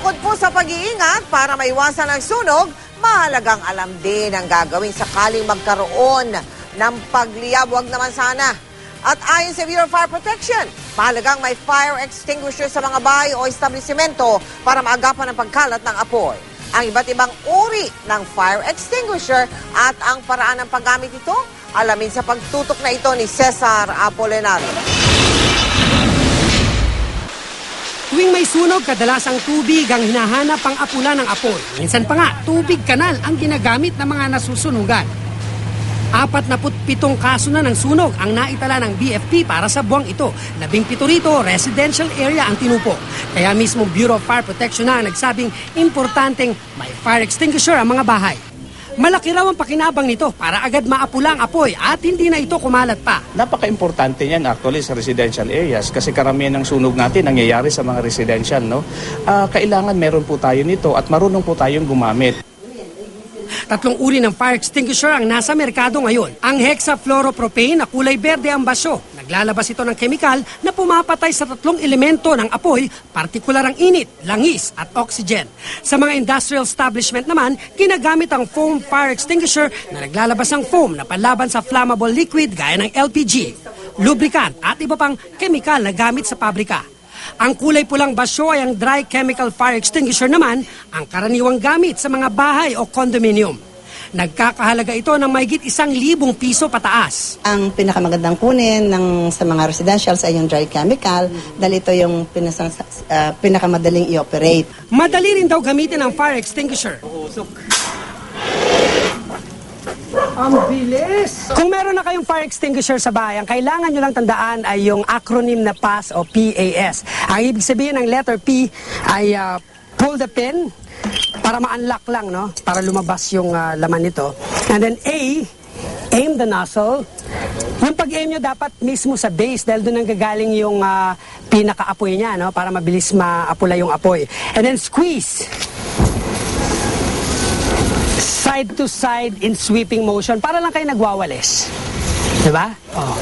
Bukod po sa pag-iingat para maiwasan ang sunog, mahalagang alam din ang gagawin sakaling magkaroon ng pagliyab. Huwag naman sana. At ayon sa Bureau of Fire Protection, mahalagang may fire extinguisher sa mga bahay o establishmento para maagapan ang pagkalat ng apoy. Ang iba't ibang uri ng fire extinguisher at ang paraan ng paggamit ito, alamin sa pagtutok na ito ni Cesar Apolinario. Tuwing may sunog, kadalasang tubig ang hinahanap pang apula ng apoy. Minsan pa nga, tubig kanal ang ginagamit ng mga nasusunugan. 47 kaso na ng sunog ang naitala ng BFP para sa buwang ito. 17 rito, residential area ang tinupo. Kaya mismo Bureau of Fire Protection na ang nagsabing importanteng may fire extinguisher ang mga bahay. Malaki raw ang pakinabang nito para agad maapula ang apoy at hindi na ito kumalat pa. Napaka-importante niyan actually sa residential areas kasi karamihan ng sunog natin nangyayari sa mga residential, no? Kailangan meron po tayo nito at marunong po tayong gumamit. 3 uri ng fire extinguisher ang nasa merkado ngayon. Ang hexafluoropropane na kulay berde ang basyo. Naglalabas ito ng kemikal na pumapatay sa 3 elemento ng apoy, partikular ang init, langis at oxygen. Sa mga industrial establishment naman, ginagamit ang foam fire extinguisher na naglalabas ng foam na panlaban sa flammable liquid gaya ng LPG, lubricant at iba pang kemikal na gamit sa pabrika. Ang kulay pulang basyo ay ang dry chemical fire extinguisher naman ang karaniwang gamit sa mga bahay o condominium. Nagkakahalaga ito ng mahigit 1,000 piso pataas. Ang pinakamagandang kunin sa mga residentials ay yung dry chemical dahil ito yung pinakamadaling i-operate. Madali rin daw gamitin ang fire extinguisher. Ang bilis! Kung meron na kayong fire extinguisher sa bahay, ang kailangan nyo lang tandaan ay yung acronym na PAS o PAS. Ang ibig sabihin ng letter P ay pull the pin para ma-unlock lang, no? Para lumabas yung laman nito. And then A, aim the nozzle. Yung pag-aim nyo dapat mismo sa base dahil doon ang gagaling yung pinaka-apoy niya, no? Para mabilis maapula yung apoy. And then squeeze. Side to side in sweeping motion. Para lang kayo nagwawalis. Diba? Oh.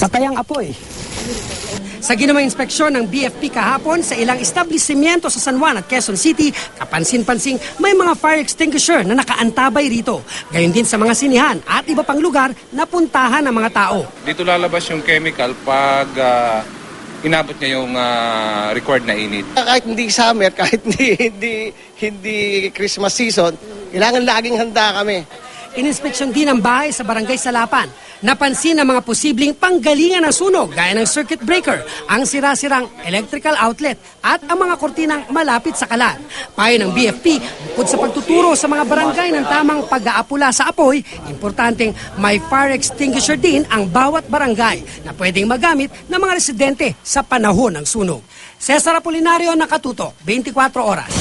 Patay ang apoy. Sa ginawang inspeksyon ng BFP kahapon sa ilang establishmento sa San Juan at Quezon City, kapansin-pansing may mga fire extinguisher na nakaantabay rito. Gayon din sa mga sinihan at iba pang lugar na puntahan ng mga tao. Dito lalabas yung chemical pag inabot niya yung required na init. Kahit hindi summer, kahit hindi Christmas season, kailangan laging handa kami. Ininspeksyon din ang bahay sa Barangay Salapan. Napansin ang mga posibleng panggalingan ng sunog gaya ng circuit breaker, ang sira-sirang electrical outlet at ang mga kortinang malapit sa kalan. Payo ng BFP, bukod sa pagtuturo sa mga barangay ng tamang pag-aapula sa apoy, importanteng may fire extinguisher din ang bawat barangay na pwedeng magamit ng mga residente sa panahon ng sunog. Cesar Apolinario, Nakatutok, 24 Oras.